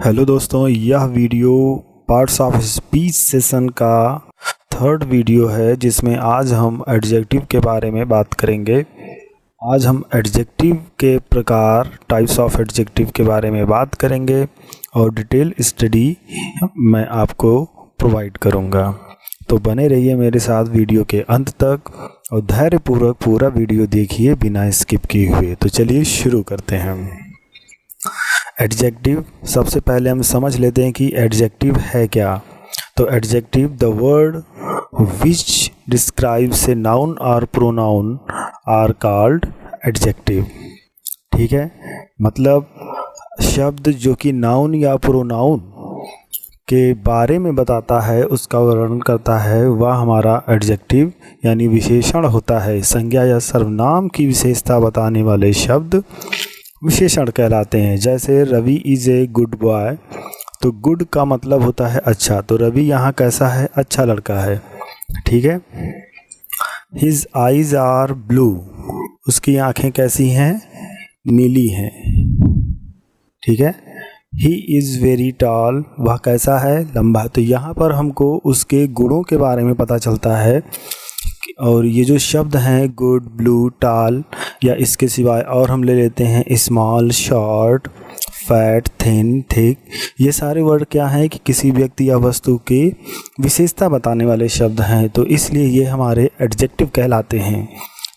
Hello दोस्तों, यह video parts of speech session का थर्ड वीडियो है जिसमें आज हम एडजेक्टिव के बारे में बात करेंगे। आज हम एडजेक्टिव के प्रकार, टाइप्स ऑफ एडजेक्टिव के बारे में बात करेंगे और डिटेल स्टडी मैं आपको प्रोवाइड करूंगा। तो बने रहिए मेरे साथ वीडियो के अंत तक और धैर्यपूर्वक पूरा वीडियो देखिए बिना स्किप किए हुए। तो चलिए शुरू करते हैं। एडजेक्टिव, सबसे पहले हम समझ लेते हैं कि एडजेक्टिव है क्या। तो adjective the word which describes a noun और प्रोनाउन आर कॉल्ड एडजेक्टिव। ठीक है, मतलब शब्द जो कि नाउन या प्रोनाउन के बारे में बताता है, उसका वर्णन करता है, वह हमारा एडजेक्टिव यानी विशेषण होता है। संज्ञा या सर्वनाम की विशेषता बताने वाले शब्द विशेषण कहलाते हैं। जैसे Ravi is a good boy, तो गुड का मतलब होता है अच्छा, तो रवि यहाँ कैसा है? अच्छा लड़का है। ठीक है। हिज आइज़ आर ब्लू, उसकी आँखें कैसी हैं? नीली हैं। ठीक है। ही इज़ वेरी टॉल, वह कैसा है? लंबा। तो यहाँ पर हमको उसके गुणों के बारे में पता चलता है। और ये जो शब्द हैं गुड, ब्लू, टॉल या इसके सिवाय और हम ले लेते हैं small, short, fat, thin, thick, ये सारे वर्ड क्या हैं कि किसी व्यक्ति या वस्तु की विशेषता बताने वाले शब्द हैं, तो इसलिए ये हमारे एडजेक्टिव कहलाते हैं।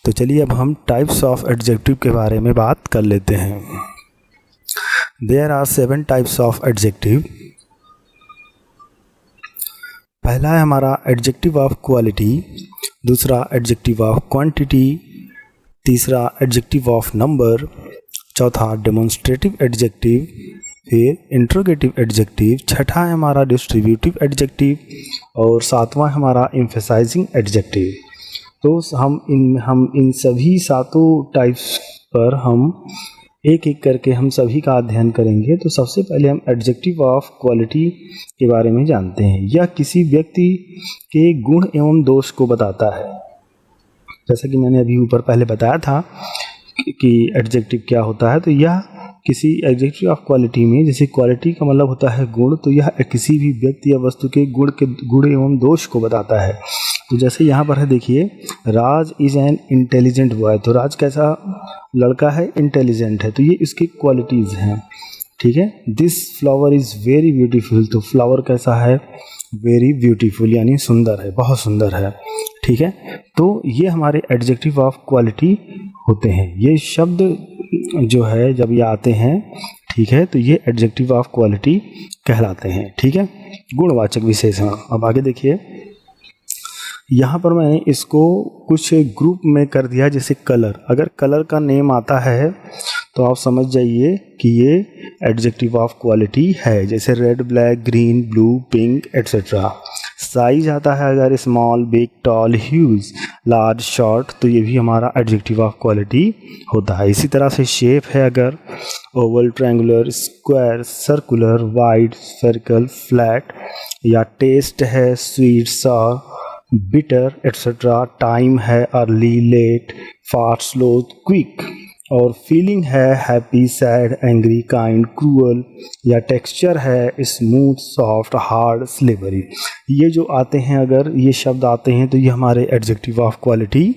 तो चलिए अब हम टाइप्स ऑफ एडजेक्टिव के बारे में बात कर लेते हैं। There are 7 types of adjective. पहला है हमारा एडजेक्टिव ऑफ क्वालिटी, दूसरा एडजेक्टिव ऑफ क्वांटिटी, तीसरा एडजेक्टिव ऑफ नंबर, चौथा डेमोन्स्ट्रेटिव एडजेक्टिव, फिर इंट्रोगेटिव एडजेक्टिव, छठा है हमारा डिस्ट्रीब्यूटिव एडजेक्टिव और सातवां हमारा एम्फेसाइजिंग एडजेक्टिव। तो हम इन सभी सातों टाइप्स पर हम एक एक करके हम सभी का अध्ययन करेंगे। तो सबसे पहले हम एडजेक्टिव ऑफ क्वालिटी के बारे में जानते हैं। यह किसी व्यक्ति के गुण एवं दोष को बताता है। जैसा कि मैंने अभी ऊपर पहले बताया था कि एडजेक्टिव क्या होता है, तो यह किसी एडजेक्टिव ऑफ क्वालिटी में, जैसे क्वालिटी का मतलब होता है गुण, तो यह किसी भी व्यक्ति या वस्तु के गुण एवं दोष को बताता है। तो जैसे यहाँ पर है, देखिए, राज इज़ एन इंटेलिजेंट बॉय, तो राज कैसा लड़का है? इंटेलिजेंट है, तो ये इसकी क्वालिटीज़ हैं। ठीक है। This flower is very beautiful, तो फ्लावर कैसा है? वेरी ब्यूटीफुल यानी सुंदर है, बहुत सुंदर है। ठीक है। तो ये हमारे एडजेक्टिव ऑफ क्वालिटी होते हैं। ये शब्द जो है जब ये आते हैं, ठीक है, तो ये एडजेक्टिव ऑफ क्वालिटी कहलाते हैं। ठीक है, गुणवाचक विशेषण। अब आगे देखिए, यहाँ पर मैंने इसको कुछ ग्रुप में कर दिया। जैसे कलर, अगर कलर का नेम आता है तो आप समझ जाइए कि ये एडजेक्टिव ऑफ क्वालिटी है। जैसे red, black, green, blue, pink etcetera. Size आता है अगर small, big, tall, huge, large, short, तो ये भी हमारा एडजेक्टिव ऑफ क्वालिटी होता है। इसी तरह से शेप है अगर oval, triangular, square, circular, wide, circle, flat, या टेस्ट है sweet, sour, bitter etcetera. Time है early, late, fast, slow, quick, और फीलिंग है happy, sad, angry, kind, cruel, या टेक्सचर है स्मूथ, सॉफ्ट, हार्ड, स्लिवरी। ये जो आते हैं, अगर ये शब्द आते हैं तो ये हमारे एडजेक्टिव ऑफ क्वालिटी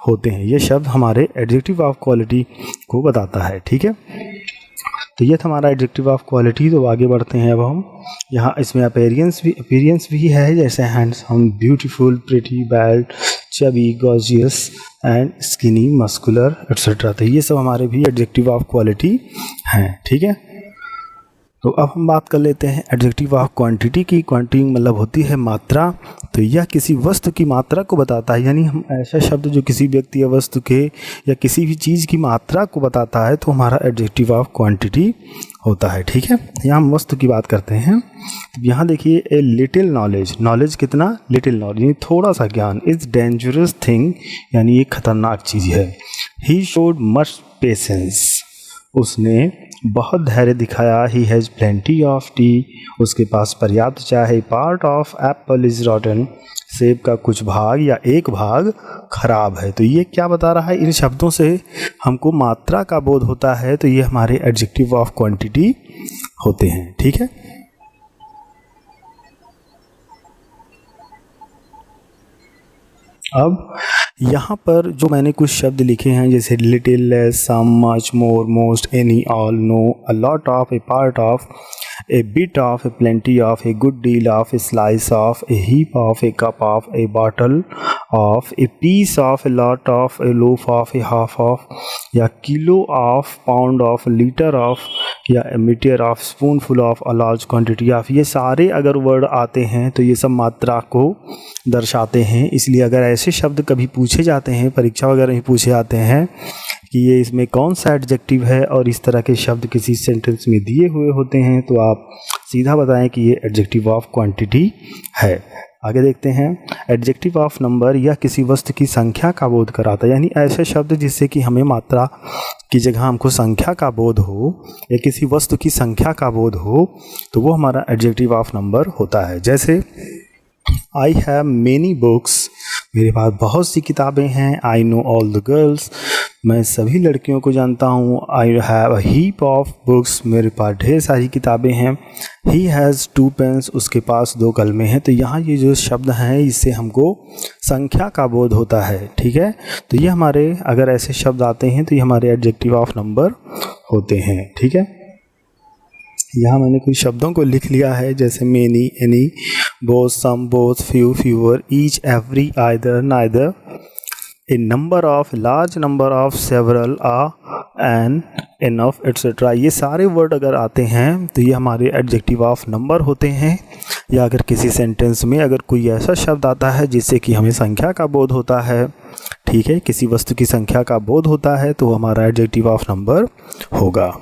होते हैं। ये शब्द हमारे एडजेक्टिव ऑफ क्वालिटी को बताता है। ठीक है, तो ये था हमारा एडजेक्टिव ऑफ क्वालिटी। तो आगे बढ़ते हैं अब हम। यहाँ इसमें अपीयरेंस भी है, जैसे handsome, beautiful, pretty, bad, chubby, gorgeous and skinny, muscular etcetera. तो ये सब हमारे भी एडजेक्टिव ऑफ क्वालिटी हैं। ठीक है। तो अब हम बात कर लेते हैं एडजेक्टिव ऑफ क्वांटिटी की। क्वांटिटी मतलब होती है मात्रा, तो यह किसी वस्तु की मात्रा को बताता है। यानी हम ऐसा शब्द जो किसी व्यक्ति या वस्तु के या किसी भी चीज़ की मात्रा को बताता है, तो हमारा एडजेक्टिव ऑफ क्वांटिटी होता है। ठीक है। यहाँ हम वस्तु की बात करते हैं। यहाँ देखिए, ए लिटिल नॉलेज, नॉलेज कितना? लिटिल नॉलेज यानी थोड़ा सा ज्ञान। इज़ डेंजरस थिंग यानी ये खतरनाक चीज़ है। ही शोड मच पेशेंस, उसने बहुत धैर्य दिखाया। He has plenty of T, उसके पास पर्याप्त चाय है। पार्ट ऑफ एप्पल इज़ रॉटन, सेब का कुछ भाग या एक भाग खराब है। तो ये क्या बता रहा है? इन शब्दों से हमको मात्रा का बोध होता है, तो ये हमारे एडजेक्टिव ऑफ क्वांटिटी होते हैं। ठीक है, अब यहाँ पर जो मैंने कुछ शब्द लिखे हैं जैसे little, less, some, much, more, most, any, all, no, a lot of, a part of, a bit of, a plenty of, a good deal of, a slice of, a heap of, a cup of, a bottle of, a piece of, a lot of, a loaf of, a half of, या kilo of, pound of, litre of, या metre of, spoonful of, a large quantity of. ये सारे अगर word आते हैं तो ये सब मात्रा को दर्शाते हैं। इसलिए अगर ऐसे शब्द कभी पूछे जाते हैं, परीक्षा वगैरह में पूछे जाते हैं कि ये इसमें कौन सा एडजेक्टिव है और इस तरह के शब्द किसी सेंटेंस में दिए हुए होते हैं, तो आप सीधा बताएं कि ये एडजेक्टिव ऑफ क्वांटिटी है। आगे देखते हैं, एडजेक्टिव ऑफ नंबर या किसी वस्तु की संख्या का बोध कराता है, यानी ऐसे शब्द जिससे कि हमें मात्रा की जगह हमको संख्या का बोध हो या किसी वस्तु की संख्या का बोध हो, तो वो हमारा एडजेक्टिव ऑफ नंबर होता है। जैसे आई हैव मेनी बुक्स, मेरे पास बहुत सी किताबें हैं। I know all the girls, मैं सभी लड़कियों को जानता हूँ। I have a heap of books, मेरे पास ढेर सारी किताबें हैं। ही हैज़ 2 पेन्स, उसके पास 2 कलमें हैं। तो यहाँ ये जो शब्द हैं इससे हमको संख्या का बोध होता है। ठीक है, तो ये हमारे अगर ऐसे शब्द आते हैं तो ये हमारे एडजेक्टिव ऑफ नंबर होते हैं। ठीक है, यहाँ मैंने कुछ शब्दों को लिख लिया है जैसे many, any, both, some, both, few, fewer, each, every, either, neither, a number of, large number of, several, an, enough, etcetera. ये सारे वर्ड अगर आते हैं तो ये हमारे एडजेक्टिव ऑफ नंबर होते हैं। या अगर किसी सेंटेंस में अगर कोई ऐसा शब्द आता है जिससे कि हमें संख्या का बोध होता है, ठीक है, किसी वस्तु की संख्या का बोध होता है, तो हमारा एडजेक्टिव ऑफ नंबर होगा।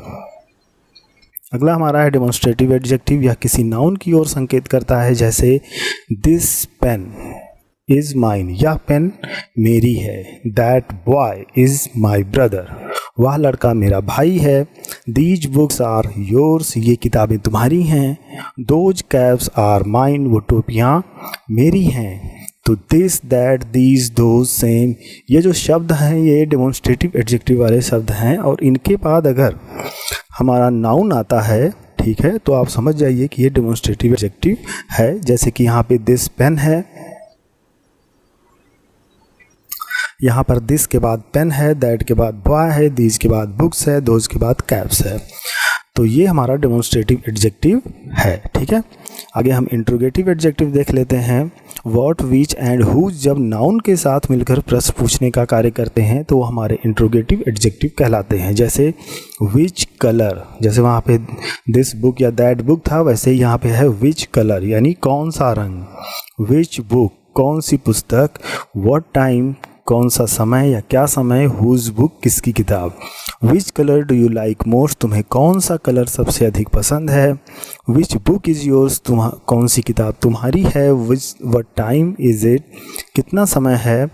अगला हमारा है डेमोन्स्ट्रेटिव एडजेक्टिव, या किसी नाउन की ओर संकेत करता है। जैसे दिस पेन इज माइन, यह पेन मेरी है। That boy is my brother, वह लड़का मेरा भाई है। दीज बुक्स आर योर्स, ये किताबें तुम्हारी हैं। दोज कैप्स आर माइन, वो टोपियाँ मेरी हैं। तो this, that, these, those, same, ये जो शब्द हैं ये डेमोन्स्ट्रेटिव एडजेक्टिव वाले शब्द हैं, और इनके बाद अगर हमारा नाउन आता है, ठीक है, तो आप समझ जाइए कि ये डेमोन्स्ट्रेटिव एडजेक्टिव है। जैसे कि यहाँ पे दिस पेन है, यहाँ पर दिस के बाद पेन है, दैट के बाद बॉय है, दीज के बाद बुक्स है, दोज के बाद कैप्स है। तो ये हमारा डेमोन्स्ट्रेटिव एडजेक्टिव है। ठीक है, आगे हम इंट्रोगेटिव एडजेक्टिव देख लेते हैं। व्हाट, विच एंड हुज जब नाउन के साथ मिलकर प्रश्न पूछने का कार्य करते हैं तो वो हमारे इंट्रोगेटिव एडजेक्टिव कहलाते हैं। जैसे विच कलर, जैसे वहाँ पे दिस बुक या दैट बुक था, वैसे ही यहाँ पे है विच कलर, यानी कौन सा रंग। विच बुक, कौन सी पुस्तक। व्हाट टाइम, कौन सा समय या क्या समय। हुज बुक, किसकी किताब। Which colour do you like most, तुम्हें कौन सा कलर सबसे अधिक पसंद है। विच बुक इज़ योर्स, कौन सी किताब तुम्हारी है। व्हाट टाइम इज़ इट, कितना समय है।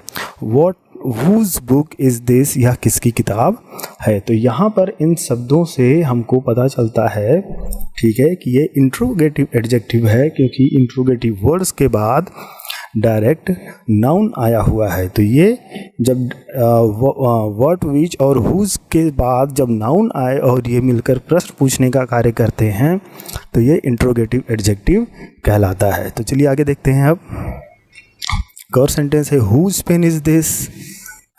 What, whose book is this, यह किसकी किताब है। तो यहाँ पर इन शब्दों से हमको पता चलता है, ठीक है, कि ये इंट्रोगेटिव एडजेक्टिव है, क्योंकि इंट्रोगेटिव वर्ड्स के बाद डायरेक्ट नाउन आया हुआ है। तो ये जब व्हाट, विच और हुज के बाद जब नाउन आए और ये मिलकर प्रश्न पूछने का कार्य करते हैं तो ये इंट्रोगेटिव एडजेक्टिव कहलाता है। तो चलिए आगे देखते हैं। अब एक और सेंटेंस है, हुज पेन इज दिस,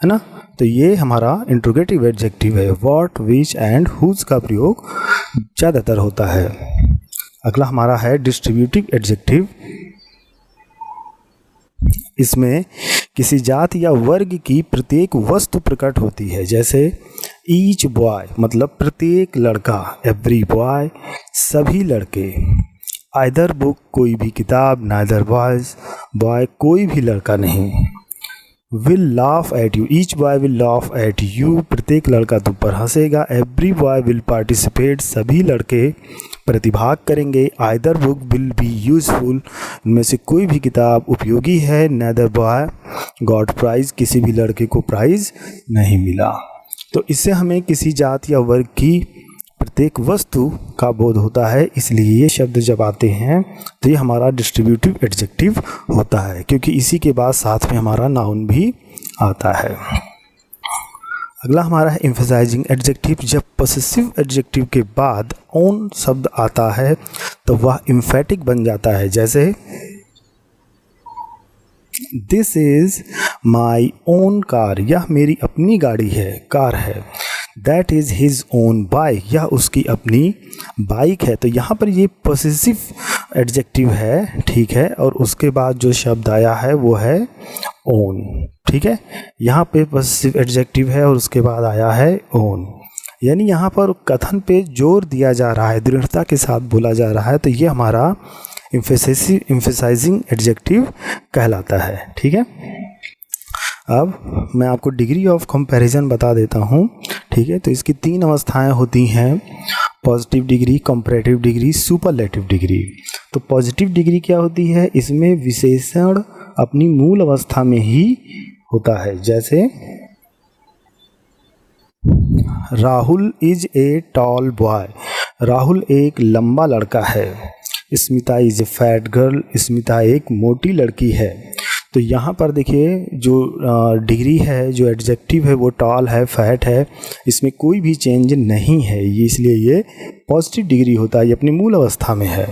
है ना। तो ये हमारा इंट्रोगेटिव एडजेक्टिव है। व्हाट, विच एंड हुज का प्रयोग ज़्यादातर होता है। अगला हमारा है डिस्ट्रीब्यूटिव एडजेक्टिव। इसमें किसी जाति या वर्ग की प्रत्येक वस्तु प्रकट होती है। जैसे ईच बॉय, मतलब प्रत्येक लड़का। एवरी बॉय, सभी लड़के। आइदर बुक, कोई भी किताब। नाइदर बॉयज, बॉय कोई भी लड़का नहीं। Will laugh at you, each boy will laugh at you, प्रत्येक लड़का तुम पर हंसेगा। एवरी बॉय विल पार्टिसिपेट, सभी लड़के प्रतिभाग करेंगे। Either book will be useful, इनमें से कोई भी किताब उपयोगी है। नेदर बॉय गॉट प्राइज, किसी भी लड़के को प्राइज नहीं मिला। तो इससे हमें किसी जाति या वर्ग की प्रत्येक वस्तु का बोध होता है। इसलिए ये शब्द जब आते हैं तो ये हमारा डिस्ट्रीब्यूटिव एडजेक्टिव होता है, क्योंकि इसी के बाद साथ में हमारा नाउन भी आता है। अगला हमारा है एम्फसाइजिंग एडजेक्टिव। जब पॉसेसिव एडजेक्टिव के बाद ओन शब्द आता है तो वह एम्फेटिक बन जाता है। जैसे this is my own car, यह मेरी अपनी गाड़ी है, कार है। That is his own bike, यह उसकी अपनी बाइक है। तो यहाँ पर ये पॉसेसिव एडजेक्टिव है, ठीक है, और उसके बाद जो शब्द आया है वो है ओन, ठीक है। यहाँ पे पॉसेसिव एडजेक्टिव है और उसके बाद आया है ओन, यानी यहाँ पर कथन पे जोर दिया जा रहा है, दृढ़ता के साथ बोला जा रहा है। तो ये हमारा एम्फसाइजिंग एडजेक्टिव कहलाता है, ठीक है। अब मैं आपको डिग्री ऑफ कंपैरिजन बता देता हूँ, ठीक है। तो इसकी 3 अवस्थाएं होती हैं, positive degree, comparative degree, superlative degree. तो पॉजिटिव डिग्री क्या होती है? इसमें विशेषण अपनी मूल अवस्था में ही होता है। जैसे Rahul is a tall boy, Rahul एक लंबा लड़का है। Smita is a fat girl, Smita एक मोटी लड़की है। तो यहाँ पर देखिए जो डिग्री है, जो एडजेक्टिव है वो टॉल है, फैट है, इसमें कोई भी चेंज नहीं है, ये इसलिए ये पॉजिटिव डिग्री होता है, ये अपनी मूल अवस्था में है।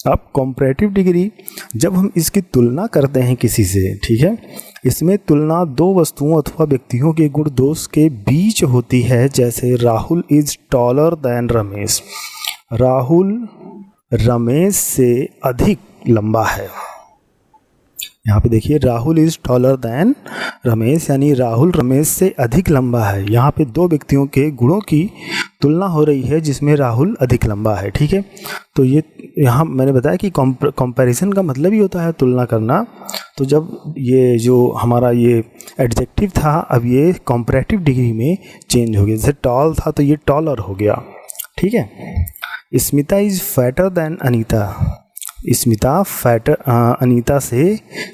अब कंपैरेटिव डिग्री, जब हम इसकी तुलना करते हैं किसी से, ठीक है, इसमें तुलना 2 वस्तुओं अथवा व्यक्तियों के गुण दोष के बीच होती है। जैसे Rahul is taller then Ramesh, Rahul Ramesh से अधिक लंबा है। यहाँ पे देखिए Rahul is taller then Ramesh, यानी राहुल रमेश से अधिक लंबा है। यहाँ पे 2 व्यक्तियों के गुणों की तुलना हो रही है जिसमें राहुल अधिक लंबा है, ठीक है। तो ये यहाँ मैंने बताया कि कंपैरिजन का मतलब ही होता है तुलना करना। तो जब ये जो हमारा ये एडजेक्टिव था, अब ये कंपैरेटिव डिग्री में चेंज हो गया। जैसे टॉल था तो ये टॉलर हो गया, ठीक है। Smita is fatter than Anita, Smita Anita से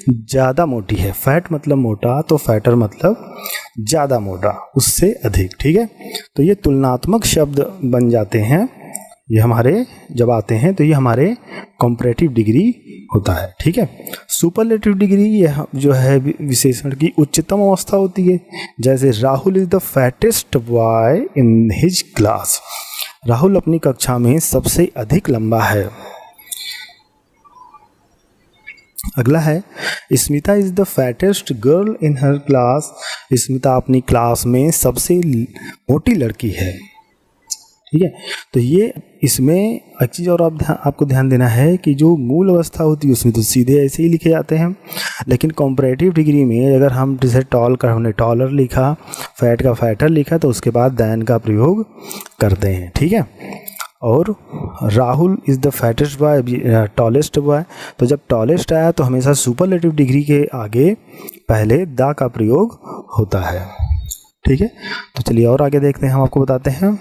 ज़्यादा मोटी है। फैट मतलब मोटा, तो फैटर मतलब ज़्यादा मोटा, उससे अधिक, ठीक है। तो ये तुलनात्मक शब्द बन जाते हैं, ये हमारे जब आते हैं तो ये हमारे कंपैरेटिव डिग्री होता है, ठीक है। सुपरलेटिव डिग्री ये जो है विशेषण की उच्चतम अवस्था होती है। जैसे Rahul is the fattest boy in his class, Rahul अपनी कक्षा में सबसे अधिक लंबा है। अगला है Smita is the fattest girl in her class, Smita अपनी क्लास में सबसे मोटी लड़की है, ठीक है। तो ये इसमें एक चीज़ और आपको ध्यान देना है कि जो मूल अवस्था होती है उसमें तो सीधे ऐसे ही लिखे जाते हैं, लेकिन कंपैरेटिव डिग्री में अगर हम जैसे टॉल का हमने टॉलर लिखा, फैट का फैटर लिखा, तो उसके बाद दैन का प्रयोग करते हैं, ठीक है। और Rahul is the fattest boy, tallest boy, तो जब टॉलेस्ट आया तो हमेशा सुपरलेटिव डिग्री के आगे पहले दा का प्रयोग होता है, ठीक है। तो चलिए और आगे देखते हैं, हम आपको बताते हैं।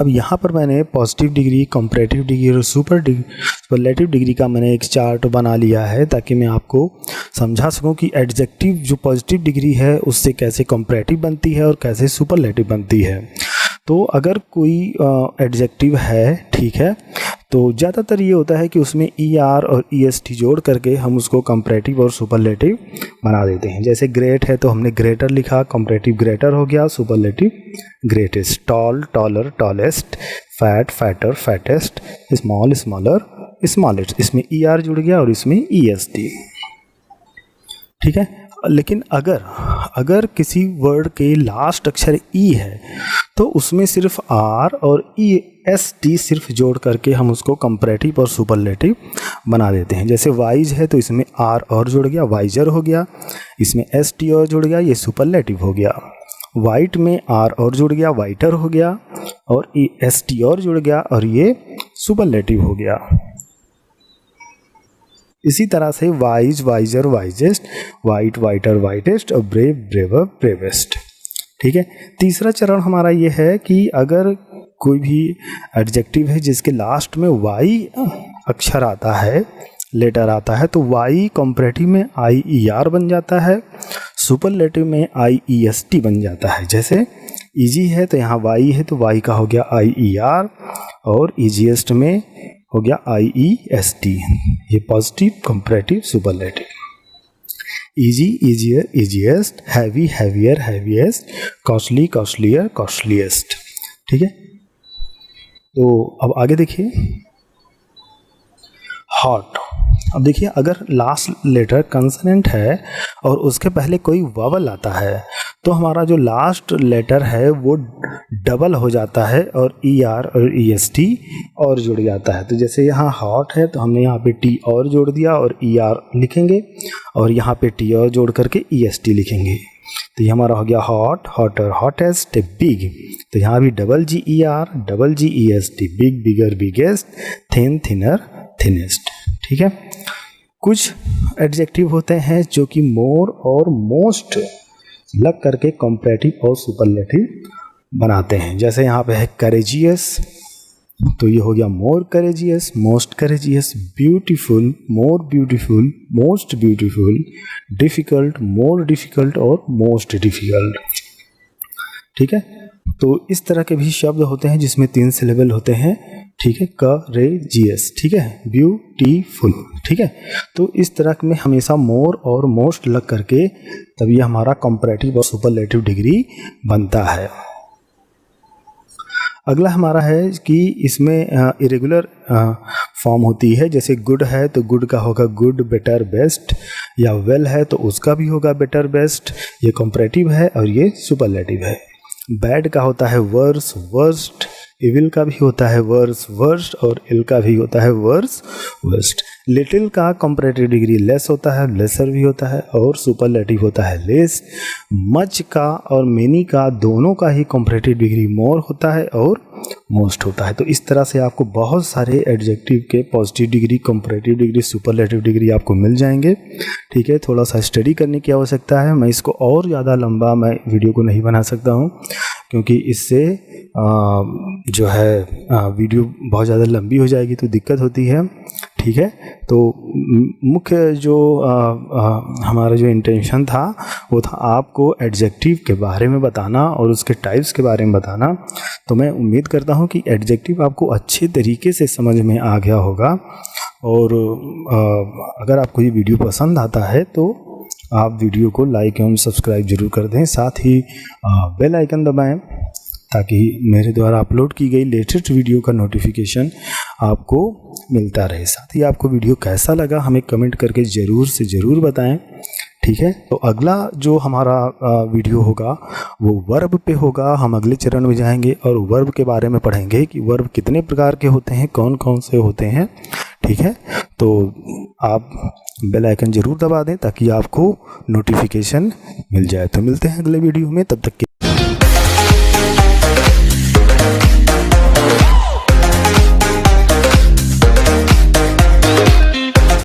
अब यहाँ पर मैंने पॉजिटिव डिग्री, कंपैरेटिव डिग्री और सुपरलेटिव डिग्री का मैंने एक चार्ट बना लिया है ताकि मैं आपको समझा सकूं कि एडजेक्टिव जो पॉजिटिव डिग्री है उससे कैसे कंपैरेटिव बनती है और कैसे सुपरलेटिव बनती है। तो अगर कोई एडजेक्टिव है, ठीक है, तो ज़्यादातर ये होता है कि उसमें ER और EST जोड़ करके हम उसको कंपैरेटिव और सुपरलेटिव बना देते हैं। जैसे ग्रेट है तो हमने ग्रेटर लिखा, कंपैरेटिव ग्रेटर हो गया, superlative greatest. Tall taller, tallest. Fat fatter, fattest. Small smaller, smallest. इसमें ER जुड़ गया और इसमें EST, ठीक है। लेकिन अगर किसी वर्ड के लास्ट अक्षर E है तो उसमें सिर्फ R और EST सिर्फ जोड़ करके हम उसको कंपैरेटिव और सुपरलेटिव बना देते हैं। जैसे वाइज है तो इसमें R और जुड़ गया, वाइजर हो गया। इसमें ST और जुड़ गया, ये सुपरलेटिव हो गया। वाइट में R और जुड़ गया, वाइटर हो गया, और EST और जुड़ गया और ये सुपरलेटिव हो गया। इसी तरह से wise, wiser, wisest, white, whiter, whitest और ब्रेव, ब्रेवर, ब्रेवेस्ट, ठीक है। तीसरा चरण हमारा ये है कि अगर कोई भी एडजेक्टिव है जिसके लास्ट में Y अक्षर आता है, लेटर आता है, तो Y कंपैरेटिव में IER बन जाता है, सुपरलेटिव में IEST बन जाता है। जैसे इजी है तो यहाँ Y है तो Y का हो गया IER और ईजीएस्ट में हो गया IEST। ये positive, comparative, superlative. Easy easier easiest, heavy heavier heaviest, costly costlier costliest. ठीक है, तो अब आगे देखिए हॉट। अब देखिए अगर लास्ट लेटर कंसोनेंट है और उसके पहले कोई वावल आता है तो हमारा जो लास्ट लेटर है वो डबल हो जाता है और ER और EST और जुड़ जाता है। तो जैसे यहाँ हॉट है तो हमने यहाँ पे T और जोड़ दिया और ER लिखेंगे और यहाँ पे T और जोड़ करके EST लिखेंगे। तो ये हमारा हो गया हॉट, हॉटर, हॉटेस्ट, बिग। तो यहाँ भी double GER double GEST, big, bigger, biggest, thin, thinner, thinnest. ठीक है, कुछ एडजेक्टिव होते हैं जो कि मोर और मोस्ट लग करके कंपैरेटिव और सुपरलेटिव बनाते हैं। जैसे यहाँ पे है करेजियस, तो ये हो गया more courageous, most courageous, beautiful, more beautiful, most beautiful, difficult, more difficult और मोस्ट डिफ़िकल्ट। ठीक है, तो इस तरह के भी शब्द होते हैं जिसमें 3 सिलेबल होते हैं। ठीक है, करेजियस, ठीक है, ब्यूटीफुल। ठीक है, तो इस तरह में हमेशा मोर और मोस्ट लग करके तभी हमारा कंपैरेटिव और सुपरलेटिव डिग्री बनता है। अगला हमारा है कि इसमें इरेगुलर फॉर्म होती है। जैसे गुड है तो गुड का होगा गुड, बेटर, बेस्ट, या वेल है तो उसका भी होगा बेटर, बेस्ट। ये कंपैरेटिव है और ये सुपरलेटिव है। बैड का होता है वर्स, वर्स्ट, इविल का भी होता है वर्स, वर्स्ट, और इल का भी होता है वर्स, वर्स्ट। लिटिल का कंपैरेटिव डिग्री लेस होता है, लेसर भी होता है, और सुपरलेटिव होता है लेस। मच का और मेनी का दोनों का ही कंपैरेटिव डिग्री मोर होता है और मोस्ट होता है। तो इस तरह से आपको बहुत सारे एडजेक्टिव के positive degree, comparative degree, superlative degree आपको मिल जाएंगे। ठीक है, थोड़ा सा स्टडी करने की आवश्यकता है। मैं इसको और ज़्यादा लंबा मैं वीडियो को नहीं बना सकता हूँ क्योंकि इससे जो है वीडियो बहुत ज़्यादा लंबी हो जाएगी तो दिक्कत होती है। ठीक है, तो मुख्य जो हमारा जो इंटेंशन था वो था आपको एडजेक्टिव के बारे में बताना और उसके टाइप्स के बारे में बताना। तो मैं उम्मीद करता हूँ कि एडजेक्टिव आपको अच्छे तरीके से समझ में आ गया होगा। और अगर आपको ये वीडियो पसंद आता है तो आप वीडियो को लाइक एवं सब्सक्राइब जरूर कर दें, साथ ही बेल आइकन दबाएं ताकि मेरे द्वारा अपलोड की गई लेटेस्ट वीडियो का नोटिफिकेशन आपको मिलता रहे। साथ ही आपको वीडियो कैसा लगा हमें कमेंट करके ज़रूर से ज़रूर बताएं। ठीक है, तो अगला जो हमारा वीडियो होगा वो वर्ब पे होगा। हम अगले चरण में जाएंगे और वर्ब के बारे में पढ़ेंगे कि वर्ब कितने प्रकार के होते हैं, कौन कौन से होते हैं। ठीक है, तो आप बेल आइकन ज़रूर दबा दें ताकि आपको नोटिफिकेशन मिल जाए। तो मिलते हैं अगले वीडियो में, तब तक के